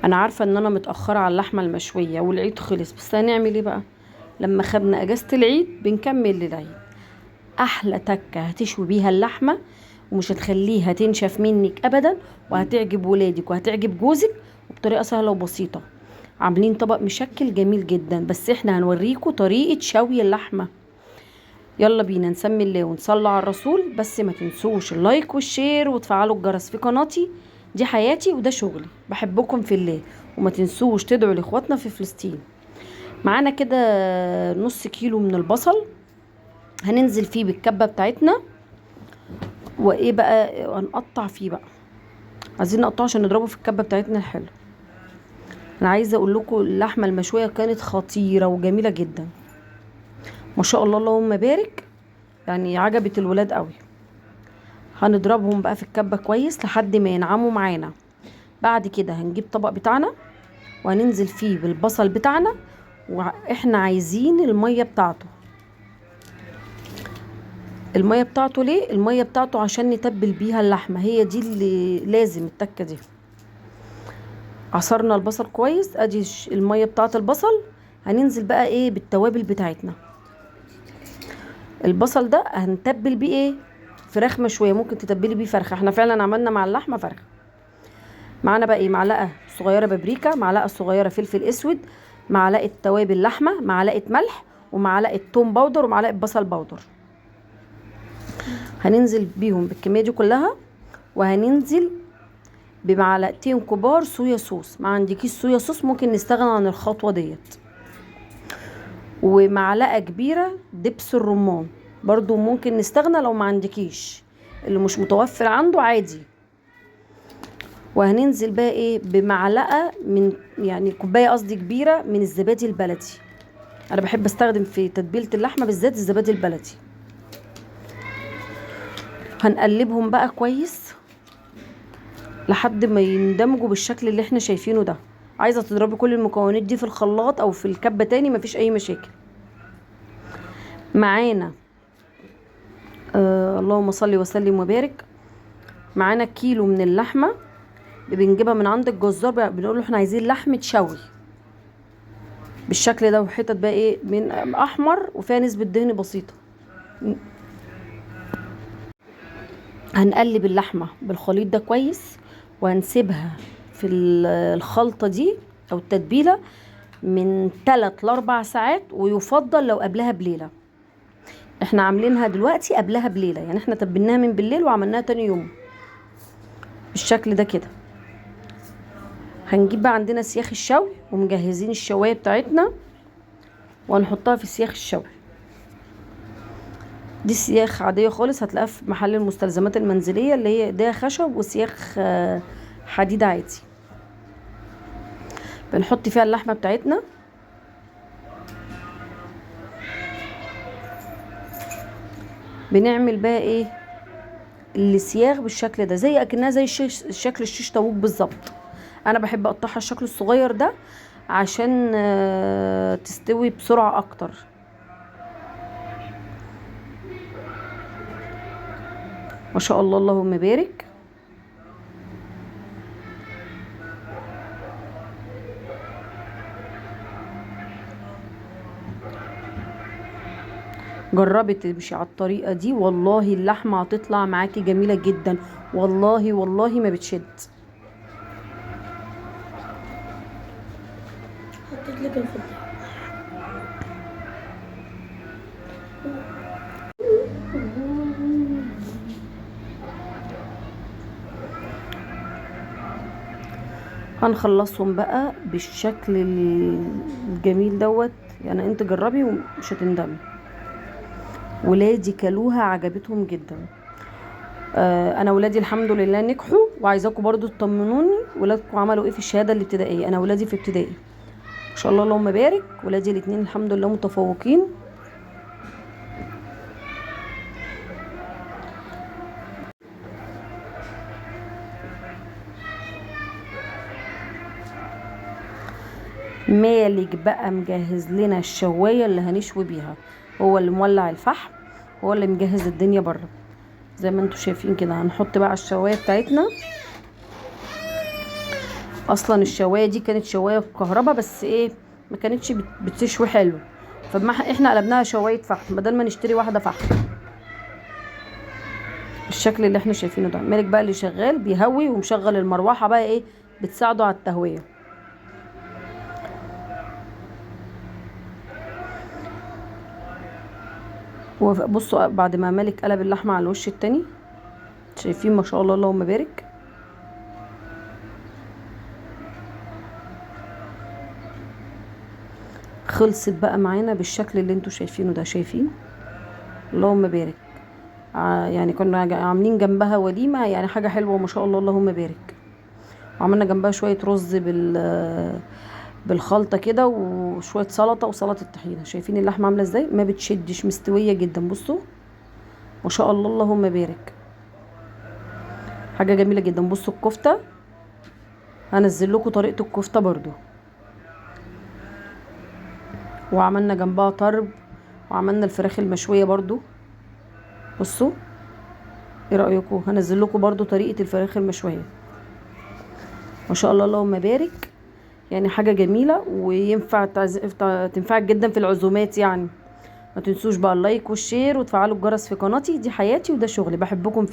انا عارفه ان انا متاخره على اللحمه المشويه والعيد خلص، بس هنعمل ايه بقى؟ لما خدنا اجازه العيد بنكمل للعيد. احلى تكه هتشوي بيها اللحمه ومش هتخليها تنشف منك ابدا، وهتعجب ولادك وهتعجب جوزك، وبطريقه سهله وبسيطه. عاملين طبق مشكل جميل جدا، بس احنا هنوريكم طريقه شوي اللحمه. يلا بينا نسمي الله ونصلي على الرسول. بس ما تنسوش اللايك والشير وتفعلوا الجرس في قناتي. دي حياتي وده شغلي، بحبكم في الله. وما تنسوش تدعوا لاخواتنا في فلسطين. معانا كده نص كيلو من البصل، هننزل فيه بالكبة بتاعتنا. وايه بقى هنقطع فيه بقى؟ عايزين نقطعه عشان نضربه في الكبة بتاعتنا الحلو. انا عايزه اقول لكم اللحمه المشويه كانت خطيره وجميله جدا، ما شاء الله اللهم بارك. يعني عجبت الولاد قوي. هنضربهم بقى في الكبة كويس لحد ما ينعموا معانا. بعد كده هنجيب طبق بتاعنا وهننزل فيه بالبصل بتاعنا، واحنا عايزين المية بتاعته. المية بتاعته ليه؟ المية بتاعته عشان نتبل بيها اللحمة، هي دي اللي لازم التكة دي. عصرنا البصل كويس، ادي المية بتاعة البصل. هننزل بقى ايه بالتوابل بتاعتنا. البصل ده هنتبل بيه ايه؟ فراخ مشوية، ممكن تتبلي بيه فرخة، احنا فعلا عملنا مع اللحمة فرخة. معانا بقى ايه؟ معلقه صغيره بابريكا، معلقه صغيره فلفل اسود، معلقه توابل لحمه، معلقه ملح، ومعلقه توم باودر، ومعلقه بصل باودر. هننزل بيهم بالكميه دي كلها. وهننزل بمعلقتين كبار صويا صوص، ما عندكيش صويا صوص ممكن نستغنى عن الخطوه ديت. ومعلقه كبيره دبس الرمان، برضو ممكن نستغنى لو ما عندكيش، اللي مش متوفر عنده عادي. وهننزل بقى ايه بمعلقه من، يعني كوبايه قصدي كبيره من الزبادي البلدي. انا بحب استخدم في تتبيله اللحمه بالذات الزبادي البلدي. هنقلبهم بقى كويس لحد ما يندمجوا بالشكل اللي احنا شايفينه ده. عايزه تضربي كل المكونات دي في الخلاط او في الكبه تاني مفيش اي مشاكل. معانا اللهم صل وسلم وبارك. معانا كيلو من اللحمه، بنجيبها من عند الجزار، بنقول له احنا عايزين لحمه شوي بالشكل ده، وحتت بقى ايه من احمر وفيها نسبه دهن بسيطه. هنقلب اللحمه بالخليط ده كويس، وهنسيبها في الخلطه دي او التتبيله من 3 ل 4 ساعات، ويفضل لو قبلها بليله. احنا عاملينها دلوقتي قبلها بليله، يعني احنا تبلناها من بالليل وعملناها تاني يوم بالشكل ده كده. هنجيب بقى عندنا سياخ الشوي ومجهزين الشوايه بتاعتنا، وهنحطها في سياخ الشوي. دي سياخ عاديه خالص هتلاقيها في محل المستلزمات المنزليه، اللي هي ده خشب وسياخ حديد عادي. بنحط فيها اللحمه بتاعتنا، بنعمل بقى ايه السياخ بالشكل ده زي اكنها زي شكل الشيش طاووق بالظبط. انا بحب اقطعها الشكل الصغير ده عشان تستوي بسرعه اكتر. ما شاء الله اللهم بارك. جربي تمشي على الطريقه دي والله اللحمه هتطلع معاكي جميله جدا، والله والله ما بتشد. حطيت لك الفضة. هنخلصهم بقى بالشكل الجميل دوت. يعني انت جربي ومش هتندمي. ولادي كلوها عجبتهم جدا. انا ولادي الحمد لله نجحوا، وعايزاكم برضو تطمنوني ولادكم عملوا ايه في الشهاده الابتدائيه. انا ولادي في ابتدائي ما شاء الله اللهم بارك، ولادي الاثنين الحمد لله متفوقين. مالك بقى مجهز لنا الشوايه اللي هنشوي بيها، هو اللي مولع الفحم، هو اللي مجهز الدنيا بره زي ما انتم شايفين كده. هنحط بقى الشوايه بتاعتنا. اصلا الشوايه دي كانت شوايه كهرباء، بس ايه ما كانتش بتشوي حلو، فما احنا قلبناها شوايه فحم بدل ما نشتري واحده فحم. الشكل اللي احنا شايفينه ده مالك بقى اللي شغال بيهوي ومشغل المروحه بقى ايه بتساعده على التهويه. وبصوا بعد ما مالك قلب اللحمه على الوش التاني، شايفين ما شاء الله اللهم بارك. خلصت بقى معانا بالشكل اللي انتوا شايفينه ده، شايفين اللهم بارك. يعني كنا عاملين جنبها وليمه، يعني حاجه حلوه ما شاء الله اللهم بارك. وعملنا جنبها شويه رز بالخلطه كده، وشويه سلطه وسلطه طحينه. شايفين اللحمه عامله ازاي، ما بتشدش، مستويه جدا. بصوا ما شاء الله اللهم بارك، حاجه جميله جدا. بصوا الكفته، هنزل لكم طريقه الكفته برضو. وعملنا جنبها طرب، وعملنا الفراخ المشويه برضو. بصوا ايه رايكم، هنزل لكم برضو طريقه الفراخ المشويه. ما شاء الله اللهم بارك، يعني حاجه جميله وينفع تنفعك جدا في العزومات يعني. ما تنسوش بقى اللايك والشير وتفعلوا الجرس في قناتي. دي حياتي وده شغلي، بحبكم.